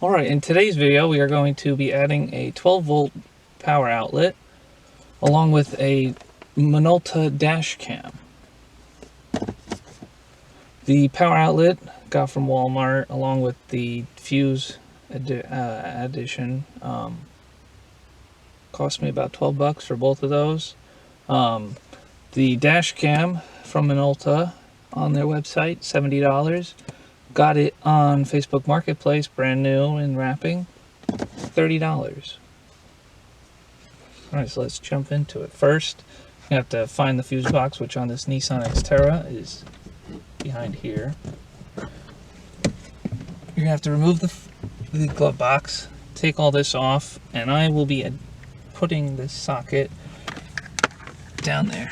Alright, in today's video we are going to be adding a 12 volt power outlet along with a Minolta dash cam. The power outlet got from Walmart along with the fuse addition. Cost me about 12 bucks for both of those. The dash cam from Minolta on their website, $70. Got it on Facebook Marketplace, brand new and wrapping, $30. Alright, so let's jump into it. First, you have to find the fuse box, which on this Nissan Xterra is behind here. You're going to have to remove the glove box, take all this off, and I will be putting this socket down there.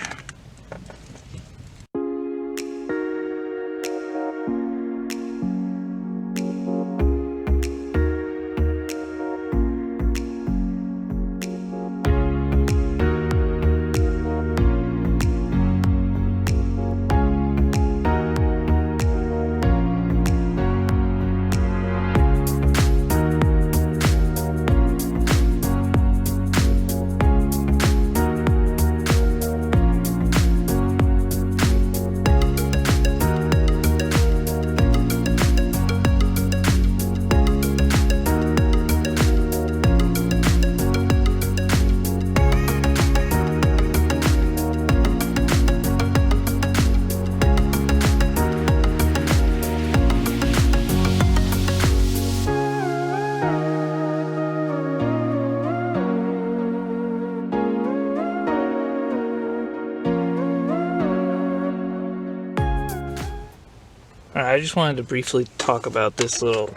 Alright, I just wanted to briefly talk about this little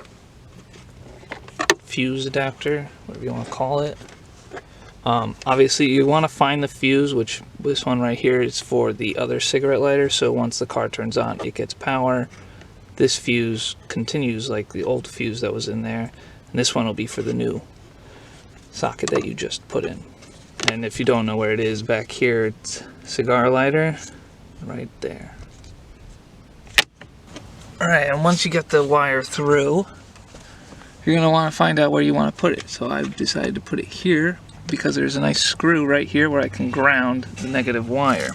fuse adapter, whatever you want to call it. Obviously you want to find the fuse, which this one right here is for the other cigarette lighter, so once the car turns on it gets power. This fuse continues like the old fuse that was in there, and this one will be for the new socket that you just put in. And if you don't know where it is, back here it's cigar lighter right there. Alright, and once you get the wire through, you're going to want to find out where you want to put it. So I've decided to put it here because there's a nice screw right here where I can ground the negative wire.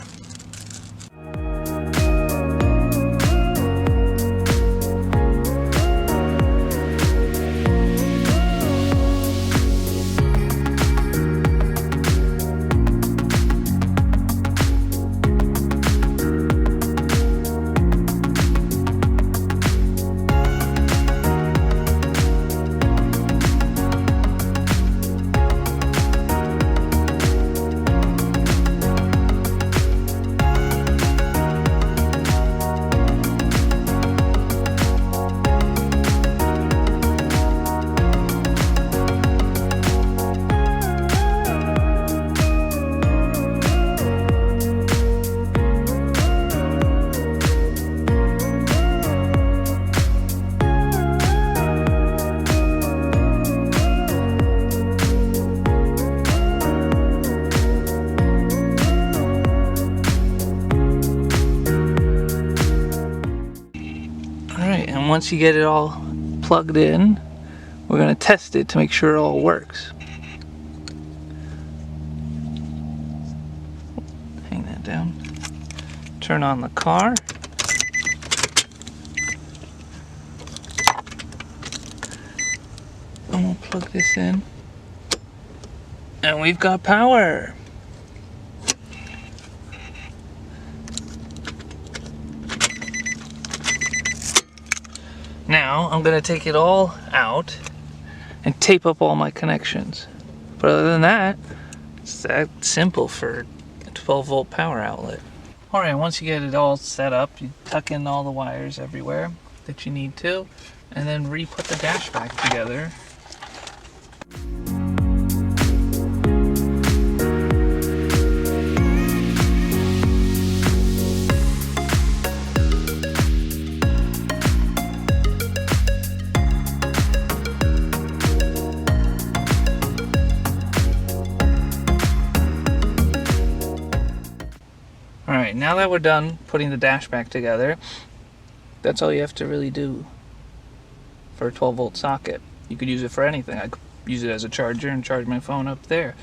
And once you get it all plugged in, we're going to test it to make sure it all works. Hang that down. Turn on the car. And we'll plug this in. And we've got power. Now I'm going to take it all out and tape up all my connections. But other than that, it's that simple for a 12 volt power outlet. Alright, once you get it all set up, you tuck in all the wires everywhere that you need to, and then re-put the dash back together. Alright, now that we're done putting the dash back together, that's all you have to really do for a 12 volt socket. You could use it for anything. I could use it as a charger and charge my phone up there.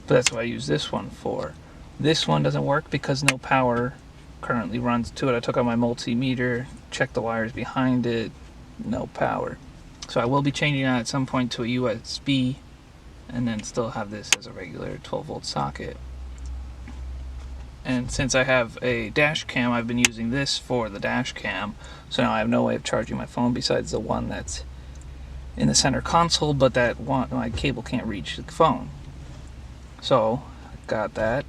But that's what I use this one for. This one doesn't work because no power currently runs to it. I took out my multimeter, checked the wires behind it, no power. So I will be changing that at some point to a USB and then still have this as a regular 12-volt socket. And since I have a dash cam, I've been using this for the dash cam. So now I have no way of charging my phone besides the one that's in the center console, but that one, my cable can't reach the phone. So I got that,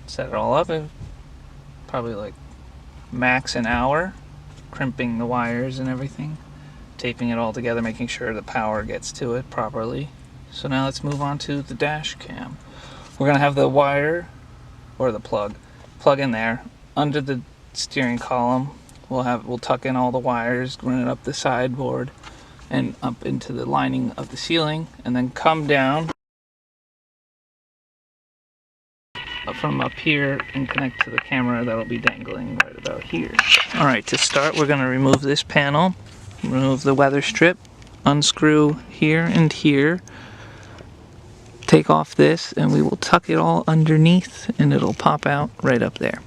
set it all up, probably like max an hour, crimping the wires and everything, taping it all together, making sure the power gets to it properly. So now let's move on to the dash cam. We're gonna have the wire, or the plug in there under the steering column. We'll tuck in all the wires, run it up the sideboard and up into the lining of the ceiling, and then come down from up here and connect to the camera that'll be dangling right about here. Alright, to start we're going to remove this panel, remove the weather strip, unscrew here and here, take off this, and we will tuck it all underneath and it'll pop out right up there.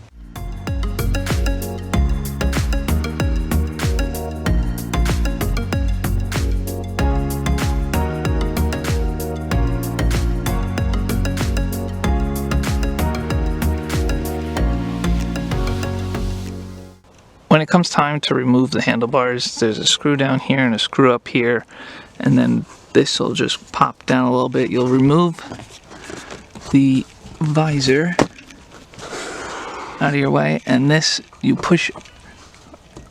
When it comes time to remove the handlebars, there's a screw down here and a screw up here, and then this will just pop down a little bit. You'll remove the visor out of your way, and this you push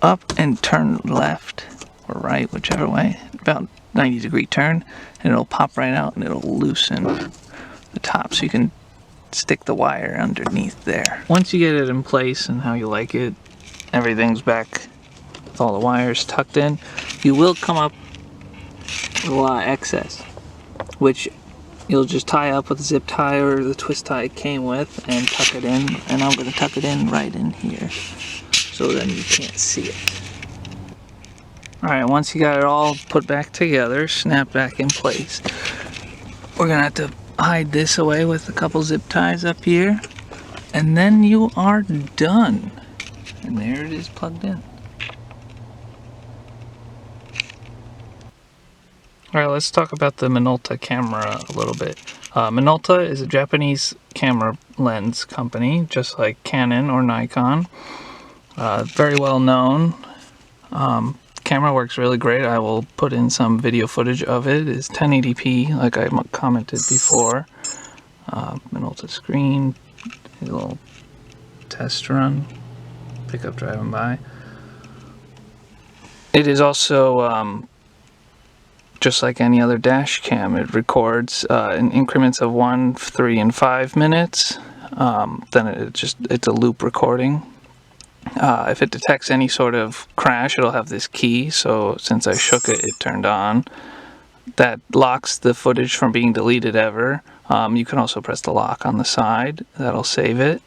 up and turn left or right, whichever way, about 90-degree turn, and it'll pop right out and it'll loosen the top so you can stick the wire underneath there. Once you get it in place and how you like it, everything's back with all the wires tucked in, you will come up with a lot of excess, which you'll just tie up with a zip tie or the twist tie it came with and tuck it in, and I'm going to tuck it in right in here so then you can't see it. Alright, once you got it all put back together, snap back in place, we're going to have to hide this away with a couple zip ties up here, and then you are done. And there it is plugged in. Alright, let's talk about the Minolta camera a little bit. Minolta is a Japanese camera lens company, just like Canon or Nikon. Very well known. Camera works really great. I will put in some video footage of it. It's 1080p, like I commented before. Minolta screen, a little test run. Pickup driving by. It is also just like any other dash cam. It records in increments of 1, 3, and 5 minutes. Then it's a loop recording. If it detects any sort of crash, it'll have this key. So since I shook it, it turned on. That locks the footage from being deleted ever. You can also press the lock on the side. That'll save it.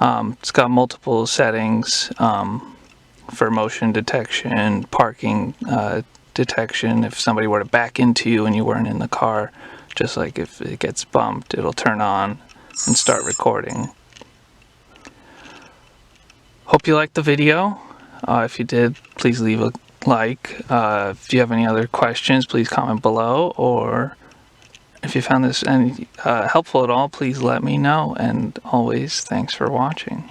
It's got multiple settings for motion detection, parking detection. If somebody were to back into you and you weren't in the car, just like if it gets bumped, it'll turn on and start recording. Hope you liked the video. If you did, please leave a like. If you have any other questions, please comment below, or if you found this any helpful at all, please let me know, and always thanks for watching.